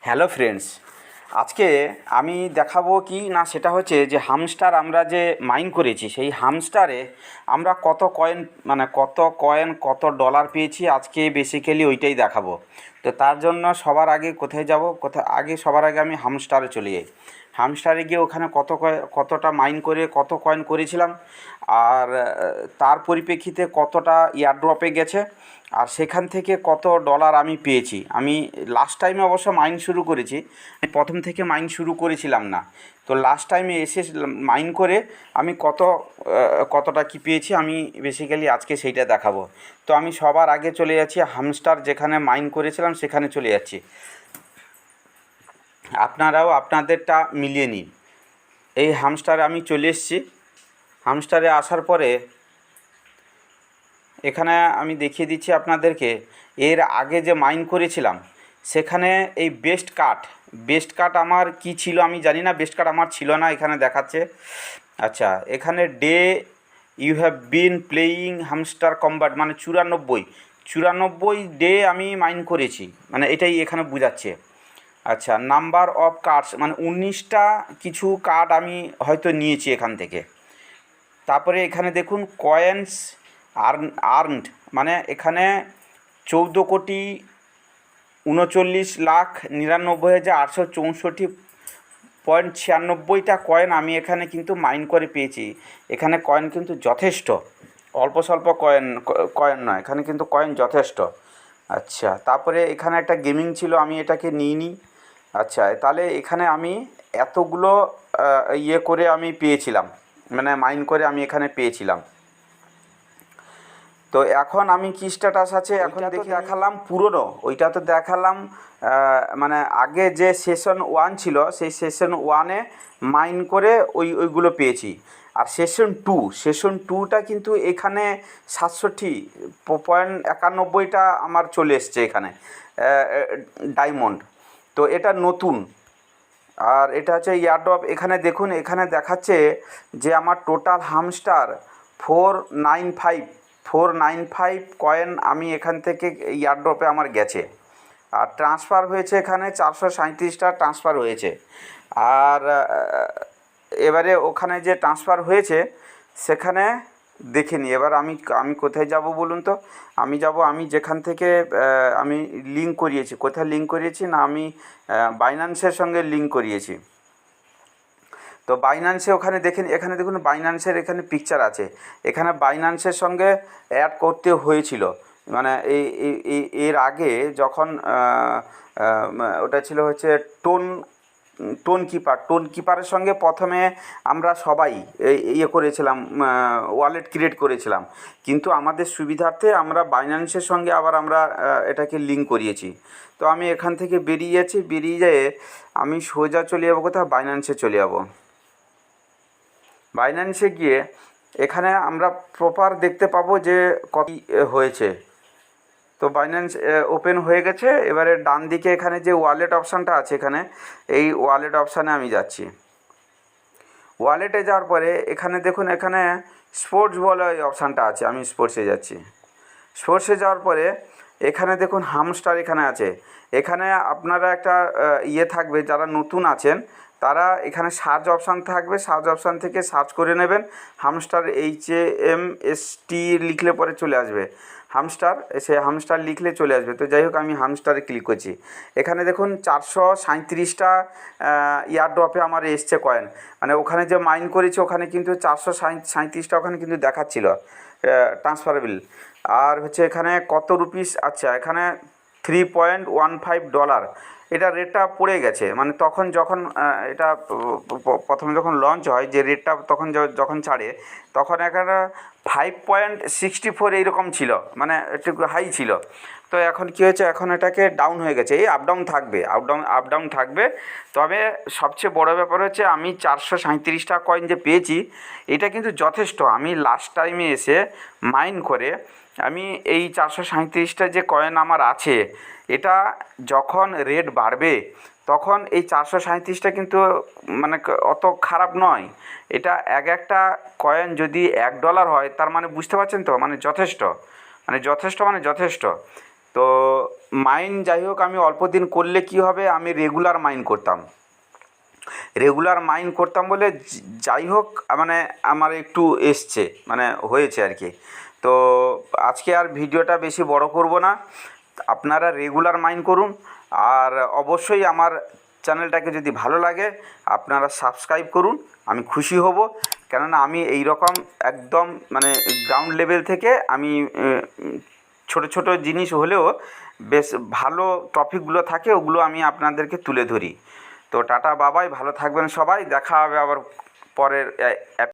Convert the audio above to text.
Hello friends, আজকে আমি দেখাবো কি না সেটা হচ্ছে যে হামস্টার আমরা যে মাইন করেছি সেই হামস্টারে আমরা কত ডলার পেয়েছি আজকে বেসিক্যালি ওইটাই দেখাবো। তো তার জন্য সবার আগে কোথায় যাব, সবার আগে আমি হামস্টারে চলে যাই। হামস্টারে গিয়ে ওখানে কতটা মাইন করে কত কয়েন করেছিলাম, আর তার পরিপ্রেক্ষিতে কতটা এয়ারড্রপে গেছে, আর সেখান থেকে কত ডলার আমি পেয়েছি। আমি লাস্ট টাইমে অবশ্য মাইন শুরু করেছি, আমি প্রথম থেকে মাইন শুরু করেছিলাম না। তো লাস্ট টাইমে এসে মাইন করে আমি কতটা কি পেয়েছি আমি বেসিক্যালি আজকে সেইটা দেখাবো। তো আমি সবার আগে চলে যাচ্ছি হামস্টার, যেখানে মাইন করেছিলাম সেখানে চলে যাচ্ছি। আপনারাও আপনাদেরটা মিলিয়ে নিন। এই হামস্টারে আমি চলে এসেছি। হামস্টারে আসার পরে এখানে আমি দেখিয়ে দিচ্ছি আপনাদেরকে, এর আগে যে মাইন করেছিলাম সেখানে এই বেস্ট কাট আমার কি ছিল আমি জানি না। বেস্ট কাট আমার ছিল না, এখানে দেখাচ্ছে। আচ্ছা, এখানে day you have been playing hamster combat, মানে 94 ডে আমি মাইন করেছি, মানে এটাই এখানে বোঝাচ্ছে। আচ্ছা, নাম্বার অফ কার্ডস মানে 19টা কিছু কার্ড আমি হয়তো নিয়েছি এখান থেকে। তারপরে এখানে দেখুন কয়েন্স আর্নড, মানে এখানে 14,39,864.96 কয়েন আমি এখানে কিন্তু মাইন করে পেয়েছি। এখানে কয়েন কিন্তু যথেষ্ট, অল্প স্বল্প কয়েন নয়, এখানে কিন্তু কয়েন যথেষ্ট। আচ্ছা, তারপরে এখানে একটা গেমিং ছিল, আমি এটাকে নিইনি। আচ্ছা, তাহলে এখানে আমি এতগুলো করে আমি পেয়েছিলাম, মানে মাইন করে আমি এখানে পেয়েছিলাম। তো এখন আমি কি স্ট্যাটাস আছে এখন দেখে দেখালাম। পুরনো ওইটা তো দেখালাম, মানে আগে যে সেশন 1 ছিল সেই সেশন 1-এ মাইন করে ওইগুলো পেয়েছি। আর সেশন টুটা কিন্তু এখানে 67.91টা আমার চলে এসছে এখানে ডায়মন্ড। তো এটা নতুন, আর এটা হচ্ছে এয়ারড্রপ। এখানে দেখুন, এখানে দেখাচ্ছে যে আমার টোটাল হামস্টার 495 কয়েন আমি এখান থেকে এয়ারড্রপে আমার গেছে। আর ট্রান্সফার হয়েছে এখানে 437টা ট্রান্সফার হয়েছে। আর এবারে ওখানে যে ট্রান্সফার হয়েছে সেখানে দেখে নিই। এবার আমি কোথায় যাব বলুন তো। আমি যেখান থেকে আমি লিঙ্ক করিয়েছি, কোথায় লিঙ্ক করিয়েছি না, আমি বাইন্যান্সের সঙ্গে লিঙ্ক করিয়েছি। তো বাইন্যান্সে ওখানে এখানে দেখুন বাইন্যান্সের এখানে পিকচার আছে। এখানে বাইন্যান্সের সঙ্গে অ্যাড করতে হয়েছিল, মানে এর আগে যখন ওটা ছিল হচ্ছে টোন কিপারের সঙ্গে প্রথমে আমরা সবাই করেছিলাম, ওয়ালেট ক্রিয়েট করেছিলাম। কিন্তু আমাদের সুবিধার্থে আমরা বাইন্যান্সের সঙ্গে আবার আমরা এটাকে লিঙ্ক করিয়েছি। তো আমি এখান থেকে বেরিয়ে যেয়ে আমি সোজা চলে যাবো কোথাও, বাইন্যান্সে চলে যাব। বাইন্যান্সে গিয়ে এখানে আমরা প্রপার দেখতে পাবো যে কত হয়েছে। তো বাইন্যান্স ওপেন হয়ে গেছে। এবারে ডান দিকে এখানে যে ওয়ালেট অপশানটা আছে, এখানে এই ওয়ালেট অপশানে আমি যাচ্ছি। ওয়ালেটে যাওয়ার পরে এখানে দেখুন, এখানে স্পোর্টস বলে এই অপশানটা আছে, আমি স্পোর্টসে যাচ্ছি। স্পোর্টসে যাওয়ার পরে এখানে দেখুন হামস্টার এখানে আছে। এখানে আপনারা একটা থাকবে, যারা নতুন আছেন তারা এখানে সার্চ অপশান থাকবে, সার্চ অপশান থেকে সার্চ করে নেবেন হামস্টার, HAMST লিখলে পরে চলে আসবে হামস্টার লিখলে চলে আসবে। তো যাই হোক, আমি হামস্টারে ক্লিক করছি। এখানে দেখুন 437টা এয়ারড্রপে আমার এসছে কয়েন, মানে ওখানে যে মাইন করেছি ওখানে কিন্তু 437টা ওখানে কিন্তু দেখাচ্ছিল ট্রান্সফারেবল। আর হচ্ছে এখানে কত রুপিস, আচ্ছা এখানে $3.15 এটা রেটটা পড়ে গেছে। মানে তখন যখন এটা প্রথমে যখন লঞ্চ হয়, যে রেটটা তখন যখন ছাড়ে তখন এখানে 5.64 এইরকম ছিল, মানে একটু হাই ছিল। তো এখন কী হয়েছে, এখন এটাকে ডাউন হয়ে গেছে। এই আপ ডাউন থাকবে। তবে সবচেয়ে বড় ব্যাপার হচ্ছে আমি 437টা কয়েন যে পেয়েছি এটা কিন্তু যথেষ্ট। আমি লাস্ট টাইমে এসে মাইন করে আমি এই 437টা যে কয়েন আমার আছে, এটা যখন রেট বাড়বে তখন এই 437টা কিন্তু মানে অত খারাপ নয়। এটা একটা কয়েন যদি $1 হয়, তার মানে বুঝতে পারছেন তো, মানে যথেষ্ট। তো মাইন যাই হোক আমি অল্প দিন করলে কি হবে, আমি রেগুলার মাইন করতাম, রেগুলার মাইন করতাম বলে যাই হোক মানে আমার একটু এসছে মানে হয়েছে আর কি। তো আজকে আর ভিডিওটা বেশি বড় করব না, আপনারা রেগুলার মাইন করুন। আর অবশ্যই আমার চ্যানেলটাকে যদি ভালো লাগে আপনারা সাবস্ক্রাইব করুন, আমি খুশি হব। কেননা আমি এই রকম একদম মানে গ্রাউন্ড লেভেল থেকে আমি ছোট ছোট জিনিস হলেও বেশ ভালো টপিকগুলো থাকে ওগুলো আমি আপনাদেরকে তুলে ধরি। তো টাটা বাবাই, ভালো থাকবেন সবাই, দেখা হবে আবার পরের